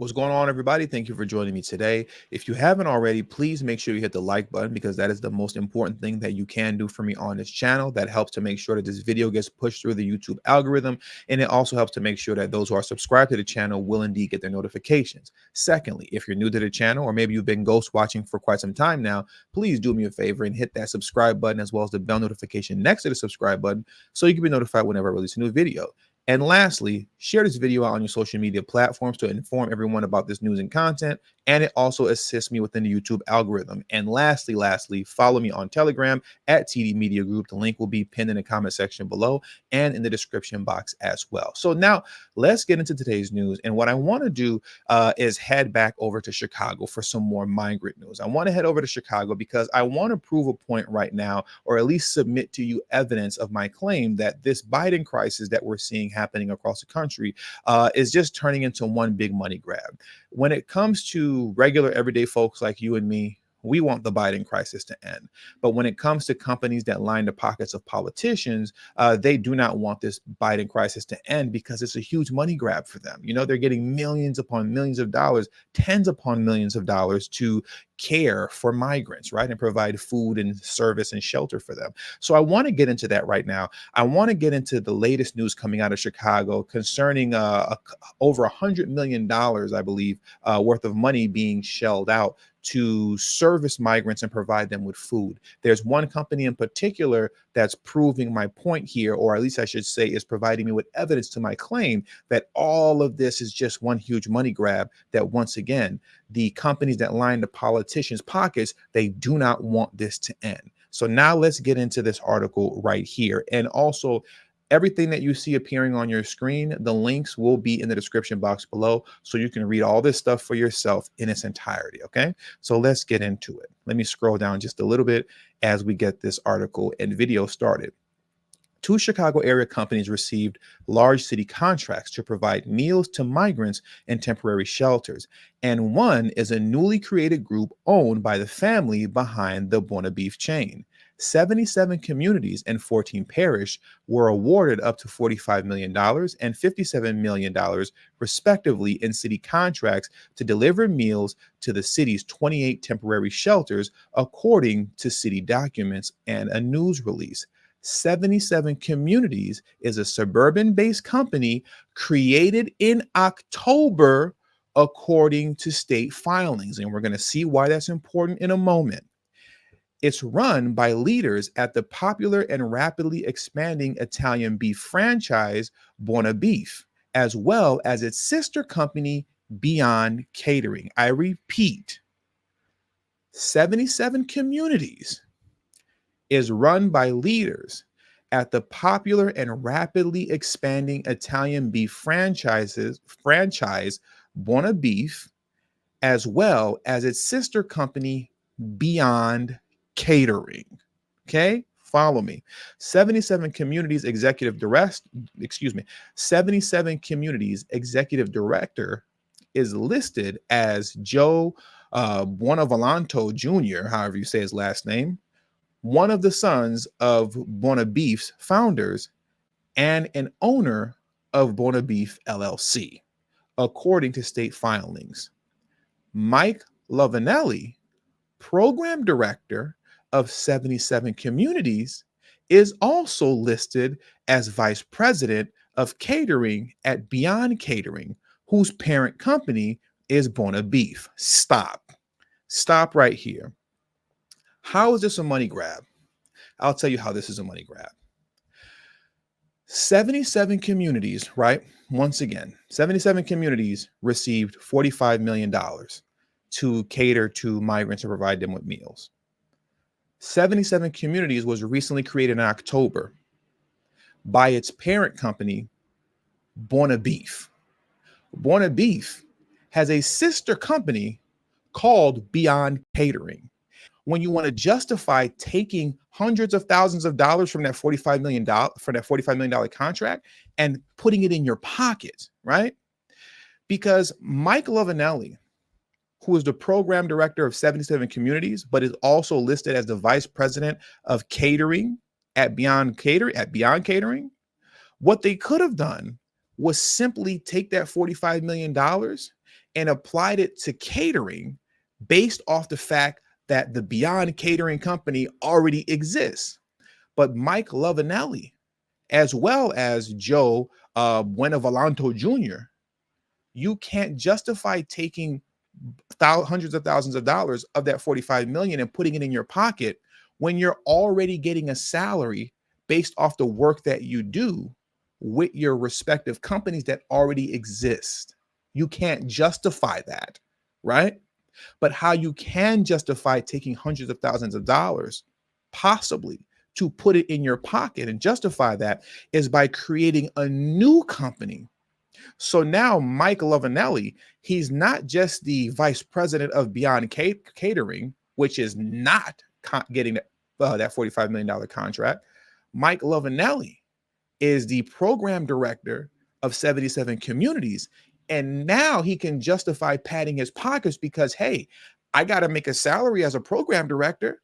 What's going on, everybody? Thank you for joining me today. If you haven't already, please make sure you hit the like button because that is the most important thing that you can do for me on this channel. That helps to make sure that this video gets pushed through the YouTube algorithm. And it also helps to make sure that those who are subscribed to the channel will indeed get their notifications. Secondly, if you're new to the channel or maybe you've been ghost watching for quite some time now, please do me a favor and hit that subscribe button as well as the bell notification next to the subscribe button so you can be notified whenever I release a new video. And lastly, share this video out on your social media platforms to inform everyone about this news and content. And it also assists me within the YouTube algorithm. And lastly, follow me on Telegram at TD Media Group. The link will be pinned in the comment section below and in the description box as well. So now let's get into today's news. And what I want to do is head back over to Chicago for some more migrant news. I want to head over to Chicago because I want to prove a point right now, or at least submit to you evidence of my claim that this Biden crisis that we're seeing happening across the country is just turning into one big money grab. When it comes to regular everyday folks like you and me, we want the Biden crisis to end. But when it comes to companies that line the pockets of politicians, they do not want this Biden crisis to end because it's a huge money grab for them. You know, they're getting millions upon millions of dollars, tens upon millions of dollars to care for migrants, right? And provide food and service and shelter for them. So I want to get into that right now. I want to get into the latest news coming out of Chicago concerning over $100 million, I believe, worth of money being shelled out to service migrants and provide them with food. There's one company in particular that's proving my point here, or at least I should say is providing me with evidence to my claim that all of this is just one huge money grab, that once again, the companies that line the politicians' pockets, they do not want this to end. So now let's get into this article right here. And also, everything that you see appearing on your screen, the links will be in the description box below, so you can read all this stuff for yourself in its entirety, okay? So let's get into it. Let me scroll down just a little bit as we get this article and video started. 2 Chicago area companies received large city contracts to provide meals to migrants in temporary shelters, and one is a newly created group owned by the family behind the Buona Beef chain. 77 communities in 14 parishes were awarded up to $45 million and $57 million, respectively, in city contracts to deliver meals to the city's 28 temporary shelters, according to city documents and a news release. 77 Communities is a suburban-based company created in October, according to state filings. And we're going to see why that's important in a moment. It's run by leaders at the popular and rapidly expanding Italian beef franchise, Buona Beef, as well as its sister company, Beyond Catering. I repeat, 77 Communities is run by leaders at the popular and rapidly expanding Italian beef franchise, Buona Beef, as well as its sister company, Beyond Catering. Okay, follow me. 77 Communities executive director, 77 Communities executive director is listed as Joe Buonavolonto Jr., however you say his last name, one of the sons of Buona Beef's founders and an owner of Buona Beef LLC, according to state filings. Mike Lavanelli, program director of 77 Communities, is also listed as vice president of catering at Beyond Catering, whose parent company is Buona Beef. Stop right here. How is this a money grab? I'll tell you how this is a money grab. 77 communities, right? Once again, 77 communities received $45 million to cater to migrants and provide them with meals. 77 Communities was recently created in October by its parent company, Buona Beef. Buona Beef has a sister company called Beyond Catering. When you want to justify taking hundreds of thousands of dollars from that $45 million contract and putting it in your pocket, right? Because Mike Lavanelli, who is the program director of 77 Communities, but is also listed as the vice president of catering at Beyond Catering, what they could have done was simply take that $45 million and applied it to catering based off the fact that the Beyond Catering Company already exists. But Mike Lovinelli, as well as Joe Buenavolonto Jr., you can't justify taking hundreds of thousands of dollars of that 45 million and putting it in your pocket when you're already getting a salary based off the work that you do with your respective companies that already exist. You can't justify that, right? But how you can justify taking hundreds of thousands of dollars, possibly, to put it in your pocket and justify that is by creating a new company. So now Mike Lovinelli, he's not just the vice president of Beyond Catering, which is not getting that $45 million contract. Mike Lovinelli is the program director of 77 communities. And now he can justify padding his pockets because, hey, I got to make a salary as a program director.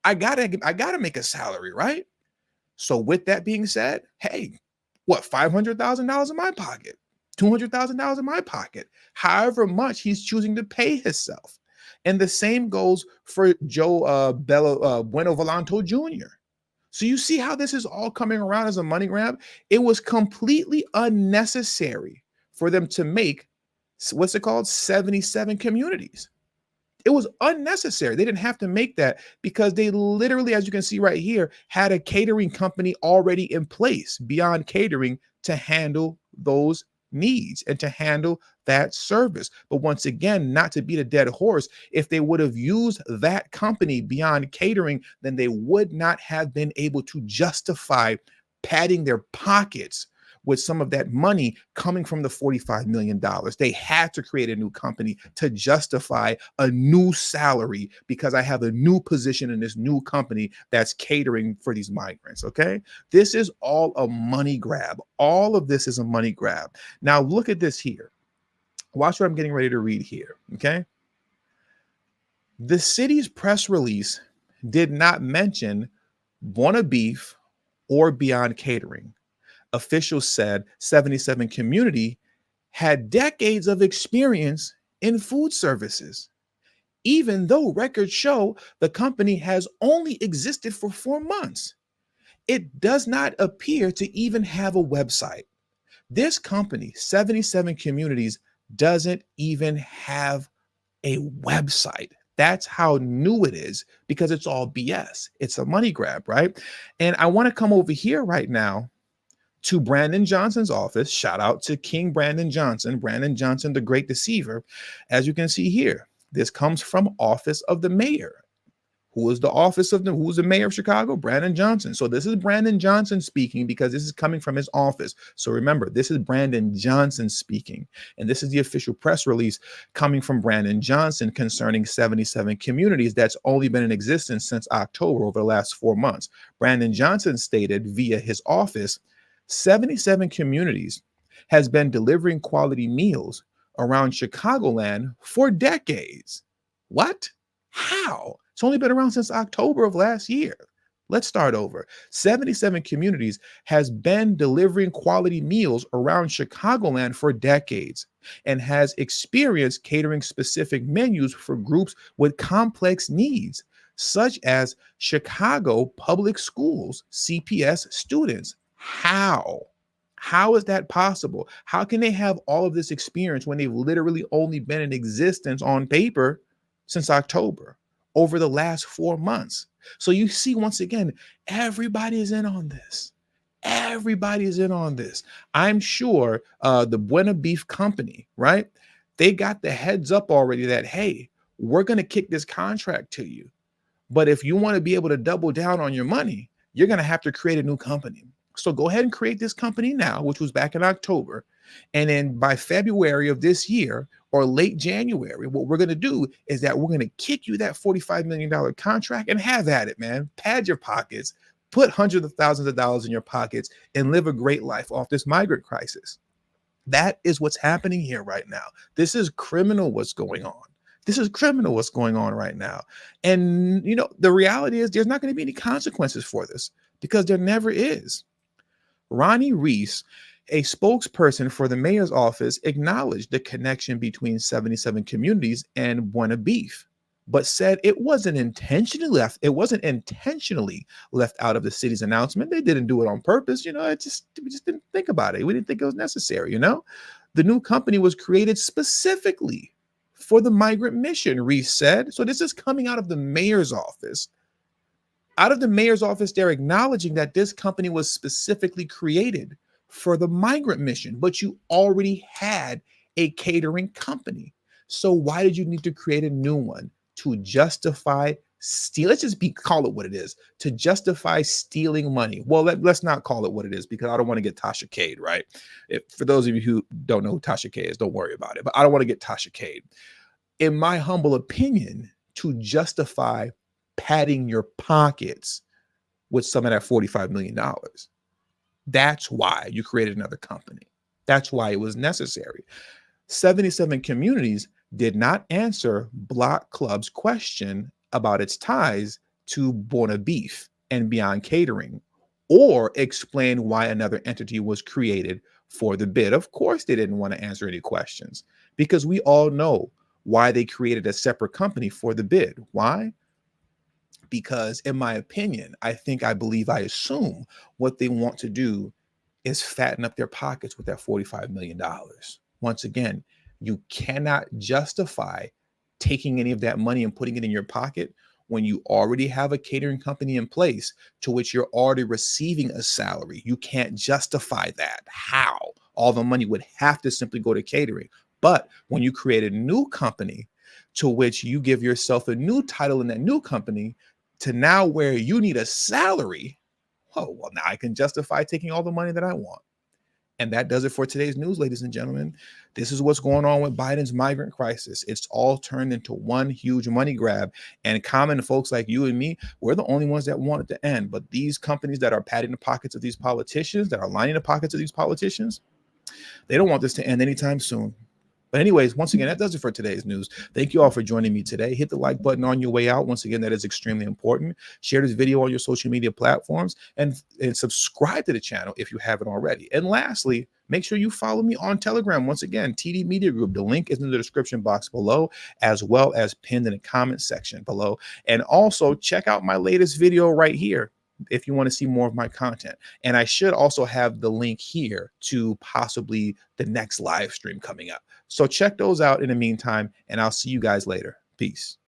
I gotta make a salary, right? So with that being said, hey, what, $500,000 in my pocket, $200,000 in my pocket, however much he's choosing to pay himself. And the same goes for Joe Buenavolonto Jr. So you see how this is all coming around as a money grab? It was completely unnecessary for them to make, what's it called, 77 communities. It was unnecessary. They didn't have to make that because they literally, as you can see right here, had a catering company already in place, Beyond Catering, to handle those needs and to handle that service. But once again, not to beat a dead horse, if they would have used that company, Beyond Catering, then they would not have been able to justify padding their pockets with some of that money coming from the $45 million. They had to create a new company to justify a new salary because I have a new position in this new company that's catering for these migrants, okay? This is all a money grab. All of this is a money grab. Now look at this here. Watch what I'm getting ready to read here, okay? The city's press release did not mention Buona Beef or Beyond Catering. Officials said 77 Community had decades of experience in food services, even though records show the company has only existed for 4 months. It does not appear to even have a website. This company, 77 Communities, doesn't even have a website. That's how new it is because it's all BS. It's a money grab, right? And I want to come over here right now to Brandon Johnson's office. Shout out to King Brandon Johnson, the great deceiver. As you can see here, this comes from office of the mayor. Who's the mayor of Chicago? Brandon Johnson. So this is Brandon Johnson speaking because this is coming from his office. So remember, this is Brandon Johnson speaking. And this is the official press release coming from Brandon Johnson concerning 77 communities that's only been in existence since October over the last 4 months. Brandon Johnson stated via his office, 77 communities has been delivering quality meals around Chicagoland for decades. What? How? It's only been around since October of last year. Let's start over. 77 communities has been delivering quality meals around Chicagoland for decades and has experienced catering specific menus for groups with complex needs, such as Chicago Public Schools, CPS students. How? How is that possible? How can they have all of this experience when they've literally only been in existence on paper since October over the last 4 months? So you see, once again, everybody is in on this. Everybody is in on this. I'm sure the Buona Beef company, right? They got the heads up already that, hey, we're going to kick this contract to you. But if you want to be able to double down on your money, you're going to have to create a new company. So go ahead and create this company now, which was back in October. And then by February of this year or late January, what we're going to do is that we're going to kick you that $45 million contract and have at it, man. Pad your pockets, put hundreds of thousands of dollars in your pockets and live a great life off this migrant crisis. That is what's happening here right now. This is criminal what's going on. This is criminal what's going on right now. And, you know, the reality is there's not going to be any consequences for this because there never is. Ronnie Reese, A spokesperson for the mayor's office acknowledged the connection between 77 communities and Buona Beef, but said it wasn't intentionally left out of the city's announcement. They didn't do it on purpose. We just didn't think about it. We didn't think it was necessary. The new company was created specifically for the migrant mission, Reese said. So this is coming out of the mayor's office. Out of the mayor's office, they're acknowledging that this company was specifically created for the migrant mission, but you already had a catering company. So why did you need to create a new one? To justify steal? Let's just call it what it is. To justify stealing money. Well, let's not call it what it is, because I don't want to get Tasha Cade, right? For those of you who don't know who Tasha Cade is, don't worry about it. But I don't want to get Tasha Cade. In my humble opinion, to justify padding your pockets with some of that $45 million. That's why you created another company. That's why it was necessary. 77 communities did not answer Block Club's question about its ties to Buona Beef and Beyond Catering, or explain why another entity was created for the bid. Of course, they didn't want to answer any questions, because we all know why they created a separate company for the bid. Why? Because in my opinion, I assume what they want to do is fatten up their pockets with that $45 million. Once again, you cannot justify taking any of that money and putting it in your pocket when you already have a catering company in place to which you're already receiving a salary. You can't justify that. How? All the money would have to simply go to catering. But when you create a new company to which you give yourself a new title in that new company, to now where you need a salary, oh, well, now I can justify taking all the money that I want. And that does it for today's news, ladies and gentlemen. This is what's going on with Biden's migrant crisis. It's all turned into one huge money grab. And common folks like you and me, we're the only ones that want it to end. But these companies that are padding the pockets of these politicians, that are lining the pockets of these politicians, they don't want this to end anytime soon. But anyways, once again, that does it for today's news. Thank you all for joining me today. Hit the like button on your way out. Once again, that is extremely important. Share this video on your social media platforms and subscribe to the channel if you haven't already. And lastly, make sure you follow me on Telegram. Once again, TD Media Group. The link is in the description box below, as well as pinned in the comment section below. And also check out my latest video right here if you want to see more of my content. And I should also have the link here to possibly the next live stream coming up. So check those out in the meantime, and I'll see you guys later. Peace.